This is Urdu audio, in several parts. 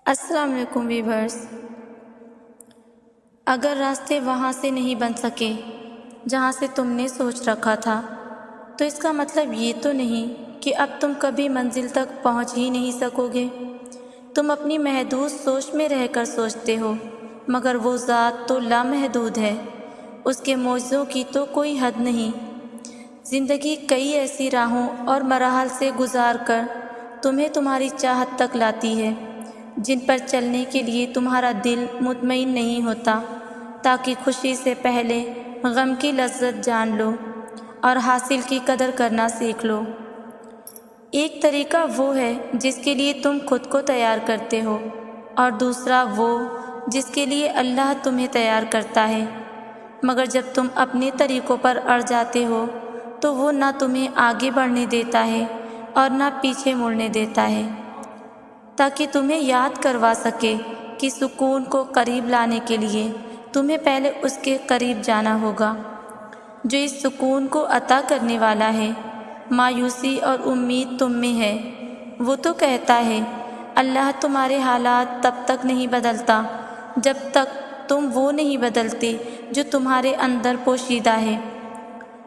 السلام علیکم ویورز۔ اگر راستے وہاں سے نہیں بن سکے جہاں سے تم نے سوچ رکھا تھا تو اس کا مطلب یہ تو نہیں کہ اب تم کبھی منزل تک پہنچ ہی نہیں سکو گے۔ تم اپنی محدود سوچ میں رہ کر سوچتے ہو، مگر وہ ذات تو لامحدود ہے، اس کے معجزوں کی تو کوئی حد نہیں۔ زندگی کئی ایسی راہوں اور مراحل سے گزار کر تمہیں تمہاری چاہت تک لاتی ہے، جن پر چلنے کے لیے تمہارا دل مطمئن نہیں ہوتا، تاکہ خوشی سے پہلے غم کی لذت جان لو اور حاصل کی قدر کرنا سیکھ لو۔ ایک طریقہ وہ ہے جس کے لیے تم خود کو تیار کرتے ہو، اور دوسرا وہ جس کے لیے اللہ تمہیں تیار کرتا ہے، مگر جب تم اپنے طریقوں پر اڑ جاتے ہو تو وہ نہ تمہیں آگے بڑھنے دیتا ہے اور نہ پیچھے مڑنے دیتا ہے، تاکہ تمہیں یاد کروا سکے کہ سکون کو قریب لانے کے لیے تمہیں پہلے اس کے قریب جانا ہوگا جو اس سکون کو عطا کرنے والا ہے۔ مایوسی اور امید تم میں ہے۔ وہ تو کہتا ہے اللہ تمہارے حالات تب تک نہیں بدلتا جب تک تم وہ نہیں بدلتے جو تمہارے اندر پوشیدہ ہے۔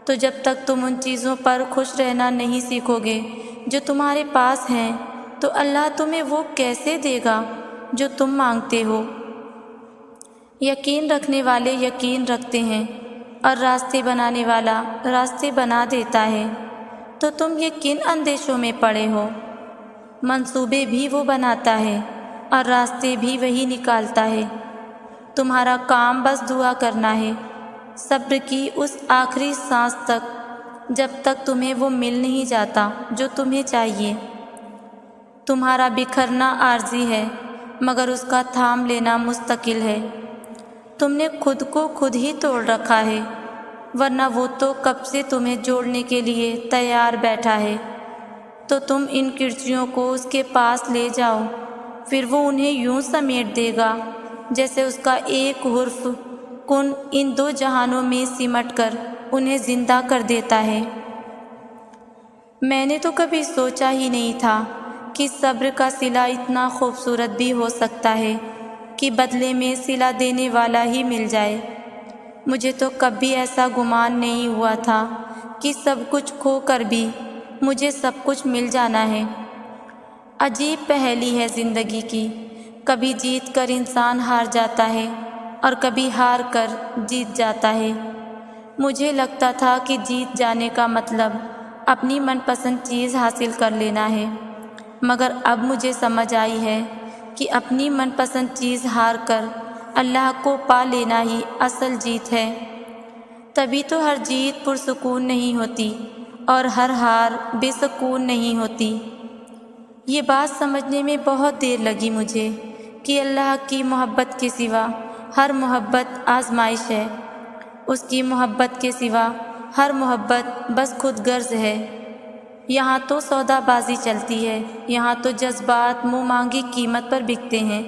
تو جب تک تم ان چیزوں پر خوش رہنا نہیں سیکھو گے جو تمہارے پاس ہیں تو اللہ تمہیں وہ کیسے دے گا جو تم مانگتے ہو۔ یقین رکھنے والے یقین رکھتے ہیں اور راستے بنانے والا راستے بنا دیتا ہے۔ تو تم یہ کن اندیشوں میں پڑے ہو؟ منصوبے بھی وہ بناتا ہے اور راستے بھی وہی نکالتا ہے۔ تمہارا کام بس دعا کرنا ہے، صبر کی اس آخری سانس تک جب تک تمہیں وہ مل نہیں جاتا جو تمہیں چاہیے۔ تمہارا بکھرنا عارضی ہے، مگر اس کا تھام لینا مستقل ہے۔ تم نے خود کو خود ہی توڑ رکھا ہے، ورنہ وہ تو کب سے تمہیں جوڑنے کے لیے تیار بیٹھا ہے۔ تو تم ان کرچیوں کو اس کے پاس لے جاؤ، پھر وہ انہیں یوں سمیٹ دے گا جیسے اس کا ایک حرف کن ان دو جہانوں میں سمٹ کر انہیں زندہ کر دیتا ہے۔ میں نے تو کبھی سوچا ہی نہیں تھا کہ صبر کا صلہ اتنا خوبصورت بھی ہو سکتا ہے کہ بدلے میں صلہ دینے والا ہی مل جائے۔ مجھے تو کبھی ایسا گمان نہیں ہوا تھا کہ سب کچھ کھو کر بھی مجھے سب کچھ مل جانا ہے۔ عجیب پہیلی ہے زندگی کی، کبھی جیت کر انسان ہار جاتا ہے اور کبھی ہار کر جیت جاتا ہے۔ مجھے لگتا تھا کہ جیت جانے کا مطلب اپنی من پسند چیز حاصل کر لینا ہے، مگر اب مجھے سمجھ آئی ہے کہ اپنی من پسند چیز ہار کر اللہ کو پا لینا ہی اصل جیت ہے۔ تبھی تو ہر جیت پرسکون نہیں ہوتی اور ہر ہار بے سکون نہیں ہوتی۔ یہ بات سمجھنے میں بہت دیر لگی مجھے کہ اللہ کی محبت کے سوا ہر محبت آزمائش ہے، اس کی محبت کے سوا ہر محبت بس خود غرض ہے۔ یہاں تو سودا بازی چلتی ہے، یہاں تو جذبات منہ مانگی قیمت پر بکتے ہیں۔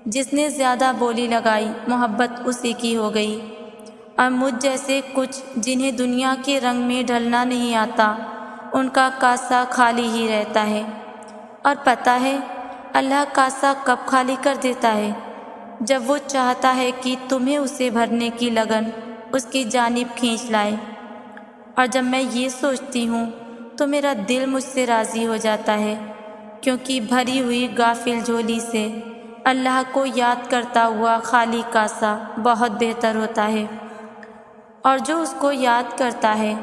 جس نے زیادہ بولی لگائی محبت اسی کی ہو گئی، اور مجھ جیسے کچھ جنہیں دنیا کے رنگ میں ڈھلنا نہیں آتا، ان کا کاسہ خالی ہی رہتا ہے۔ اور پتہ ہے اللہ کاسہ کب خالی کر دیتا ہے؟ جب وہ چاہتا ہے کہ تمہیں اسے بھرنے کی لگن اس کی جانب کھینچ لائے۔ اور جب میں یہ سوچتی ہوں تو میرا دل مجھ سے راضی ہو جاتا ہے، کیونکہ بھری ہوئی غافل جھولی سے اللہ کو یاد کرتا ہوا خالی کاسہ بہت بہتر ہوتا ہے۔ اور جو اس کو یاد کرتا ہے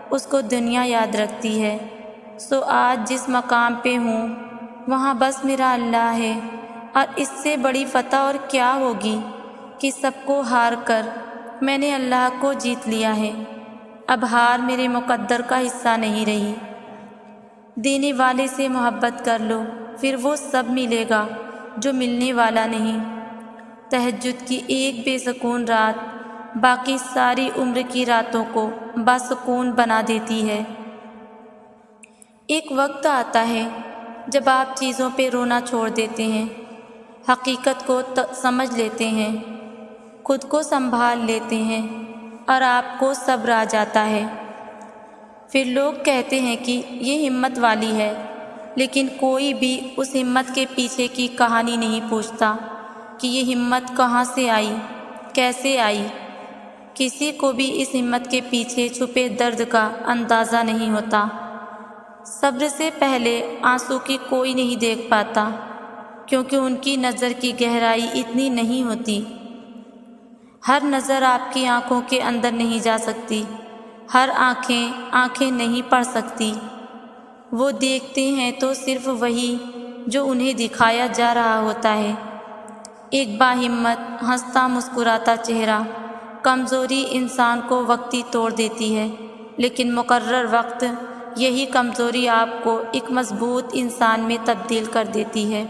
اس کو دنیا یاد رکھتی ہے۔ سو آج جس مقام پہ ہوں وہاں بس میرا اللہ ہے، اور اس سے بڑی فتح اور کیا ہوگی کہ سب کو ہار کر میں نے اللہ کو جیت لیا ہے۔ اب ہار میرے مقدر کا حصہ نہیں رہی۔ دینے والے سے محبت کر لو، پھر وہ سب ملے گا جو ملنے والا نہیں۔ تہجد کی ایک بے سکون رات باقی ساری عمر کی راتوں کو باسکون بنا دیتی ہے۔ ایک وقت آتا ہے جب آپ چیزوں پہ رونا چھوڑ دیتے ہیں، حقیقت کو سمجھ لیتے ہیں، خود کو سنبھال لیتے ہیں، اور آپ کو صبر آ جاتا ہے۔ پھر لوگ کہتے ہیں کہ یہ ہمت والی ہے، لیکن کوئی بھی اس ہمت کے پیچھے کی کہانی نہیں پوچھتا کہ یہ ہمت کہاں سے آئی، کیسے آئی۔ کسی کو بھی اس ہمت کے پیچھے چھپے درد کا اندازہ نہیں ہوتا۔ صبر سے پہلے آنسو کی کوئی نہیں دیکھ پاتا، کیونکہ ان کی نظر کی گہرائی اتنی نہیں ہوتی۔ ہر نظر آپ کی آنکھوں کے اندر نہیں جا سکتی، ہر آنکھیں نہیں پڑھ سکتی۔ وہ دیکھتے ہیں تو صرف وہی جو انہیں دکھایا جا رہا ہوتا ہے۔ ایک باہمت ہنستا مسکراتا چہرہ۔ کمزوری انسان کو وقتی توڑ دیتی ہے، لیکن مقرر وقت یہی کمزوری آپ کو ایک مضبوط انسان میں تبدیل کر دیتی ہے۔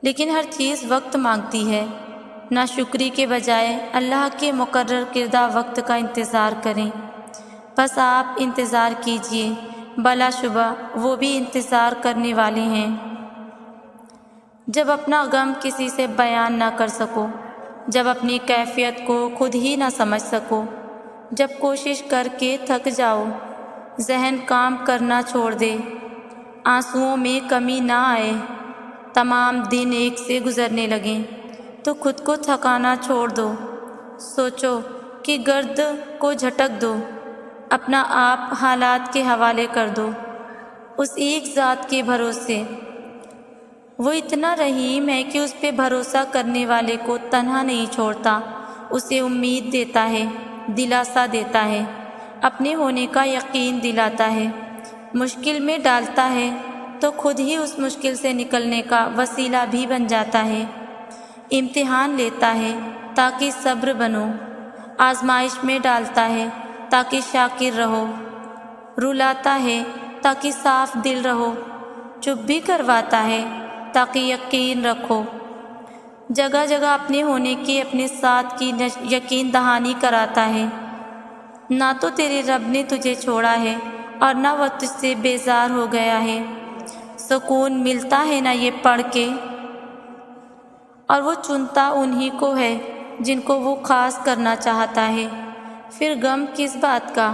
لیکن ہر چیز وقت مانگتی ہے۔ ناشکری کے بجائے اللہ کے مقرر کردہ وقت کا انتظار کریں۔ بس آپ انتظار کیجئے، بلا شبہ وہ بھی انتظار کرنے والے ہیں۔ جب اپنا غم کسی سے بیان نہ کر سکو، جب اپنی کیفیت کو خود ہی نہ سمجھ سکو، جب کوشش کر کے تھک جاؤ، ذہن کام کرنا چھوڑ دے، آنسوؤں میں کمی نہ آئے، تمام دن ایک سے گزرنے لگیں، تو خود کو تھکانا چھوڑ دو۔ سوچو کہ گرد کو جھٹک دو، اپنا آپ حالات کے حوالے کر دو، اس ایک ذات کے بھروسے۔ وہ اتنا رحیم ہے کہ اس پہ بھروسہ کرنے والے کو تنہا نہیں چھوڑتا، اسے امید دیتا ہے، دلاسا دیتا ہے، اپنے ہونے کا یقین دلاتا ہے، مشکل میں ڈالتا ہے تو خود ہی اس مشکل سے نکلنے کا وسیلہ بھی بن جاتا ہے۔ امتحان لیتا ہے تاکہ صبر بنو، آزمائش میں ڈالتا ہے تاکہ شاکر رہو، رلاتا ہے تاکہ صاف دل رہو، چپ بھی کرواتا ہے تاکہ یقین رکھو۔ جگہ جگہ اپنے ہونے کی اپنے ساتھ کی یقین دہانی کراتا ہے۔ نہ تو تیرے رب نے تجھے چھوڑا ہے اور نہ وہ تجھ سے بیزار ہو گیا ہے۔ سکون ملتا ہے نہ یہ پڑھ کے، اور وہ چنتا انہی کو ہے جن کو وہ خاص کرنا چاہتا ہے۔ پھر غم کس بات کا؟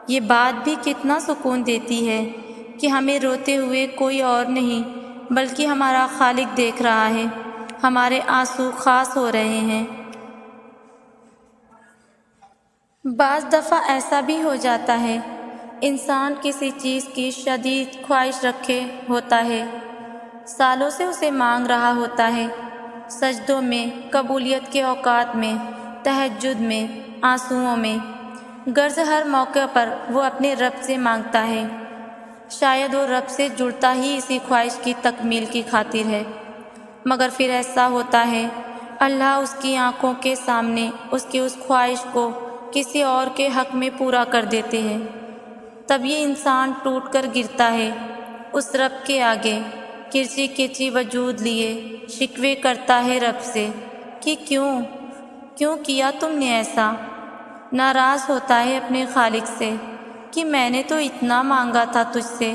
یہ بات بھی کتنا سکون دیتی ہے کہ ہمیں روتے ہوئے کوئی اور نہیں بلکہ ہمارا خالق دیکھ رہا ہے، ہمارے آنسو خاص ہو رہے ہیں۔ بعض دفعہ ایسا بھی ہو جاتا ہے، انسان کسی چیز کی شدید خواہش رکھے ہوتا ہے، سالوں سے اسے مانگ رہا ہوتا ہے، سجدوں میں، قبولیت کے اوقات میں، تہجد میں، آنسوؤں میں، غرض ہر موقع پر وہ اپنے رب سے مانگتا ہے۔ شاید وہ رب سے جڑتا ہی اسی خواہش کی تکمیل کی خاطر ہے، مگر پھر ایسا ہوتا ہے اللہ اس کی آنکھوں کے سامنے اس کی اس خواہش کو کسی اور کے حق میں پورا کر دیتے ہیں۔ تب یہ انسان ٹوٹ کر گرتا ہے اس رب کے آگے، کرچی کرچی وجود لیے شکوے کرتا ہے رب سے کہ کیوں کیا تم نے ایسا؟ ناراض ہوتا ہے اپنے خالق سے کہ میں نے تو اتنا مانگا تھا تجھ سے،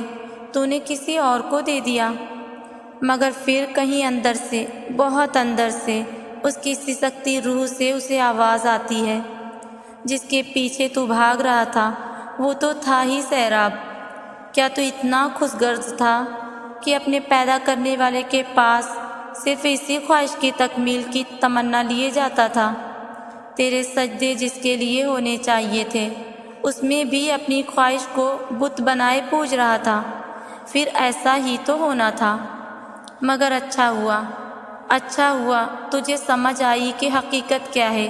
تو نے کسی اور کو دے دیا۔ مگر پھر کہیں اندر سے، بہت اندر سے، اس کی سسکتی روح سے اسے آواز آتی ہے، جس کے پیچھے تو بھاگ رہا تھا وہ تو تھا ہی سیراب۔ کیا تو اتنا خوش غرض تھا کہ اپنے پیدا کرنے والے کے پاس صرف اسی خواہش کی تکمیل کی تمنا لیے جاتا تھا؟ تیرے سجدے جس کے لیے ہونے چاہیے تھے، اس میں بھی اپنی خواہش کو بت بنائے پوج رہا تھا۔ پھر ایسا ہی تو ہونا تھا، مگر اچھا ہوا تجھے سمجھ آئی کہ حقیقت کیا ہے،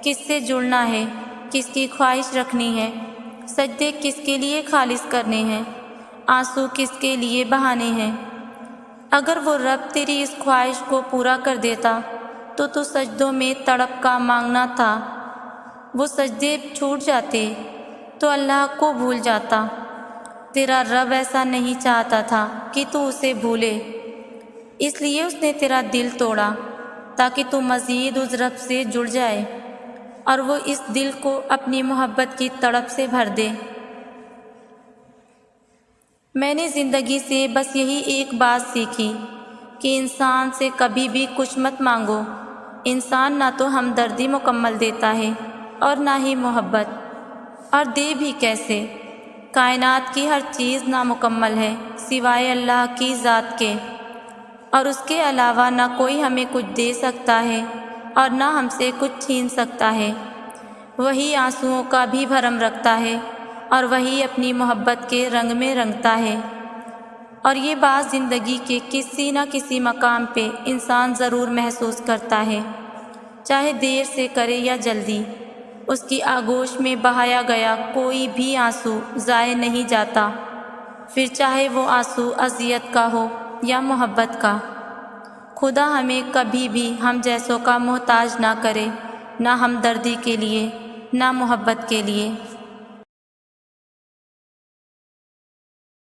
کس سے جڑنا ہے، کس کی خواہش رکھنی ہے، سجدے کس کے لیے خالص کرنے ہیں، آنسو کس کے لیے بہانے ہیں۔ اگر وہ رب تیری اس خواہش کو پورا کر دیتا تو سجدوں میں تڑپ کا مانگنا تھا، وہ سجدے چھوٹ جاتے تو اللہ کو بھول جاتا۔ تیرا رب ایسا نہیں چاہتا تھا کہ تو اسے بھولے، اس لیے اس نے تیرا دل توڑا تاکہ تو مزید اس رب سے جڑ جائے اور وہ اس دل کو اپنی محبت کی تڑپ سے بھر دے۔ میں نے زندگی سے بس یہی ایک بات سیکھی کہ انسان سے کبھی بھی کچھ مت مانگو۔ انسان نہ تو ہمدردی مکمل دیتا ہے اور نہ ہی محبت، اور دے بھی کیسے؟ کائنات کی ہر چیز نامکمل ہے سوائے اللہ کی ذات کے، اور اس کے علاوہ نہ کوئی ہمیں کچھ دے سکتا ہے اور نہ ہم سے کچھ چھین سکتا ہے۔ وہی آنسوؤں کا بھی بھرم رکھتا ہے اور وہی اپنی محبت کے رنگ میں رنگتا ہے، اور یہ بات زندگی کے کسی نہ کسی مقام پہ انسان ضرور محسوس کرتا ہے، چاہے دیر سے کرے یا جلدی۔ اس کی آغوش میں بہایا گیا کوئی بھی آنسو ضائع نہیں جاتا، پھر چاہے وہ آنسو اذیت کا ہو یا محبت کا۔ خدا ہمیں کبھی بھی ہم جیسوں کا محتاج نہ کرے، نہ ہمدردی کے لیے، نہ محبت کے لیے۔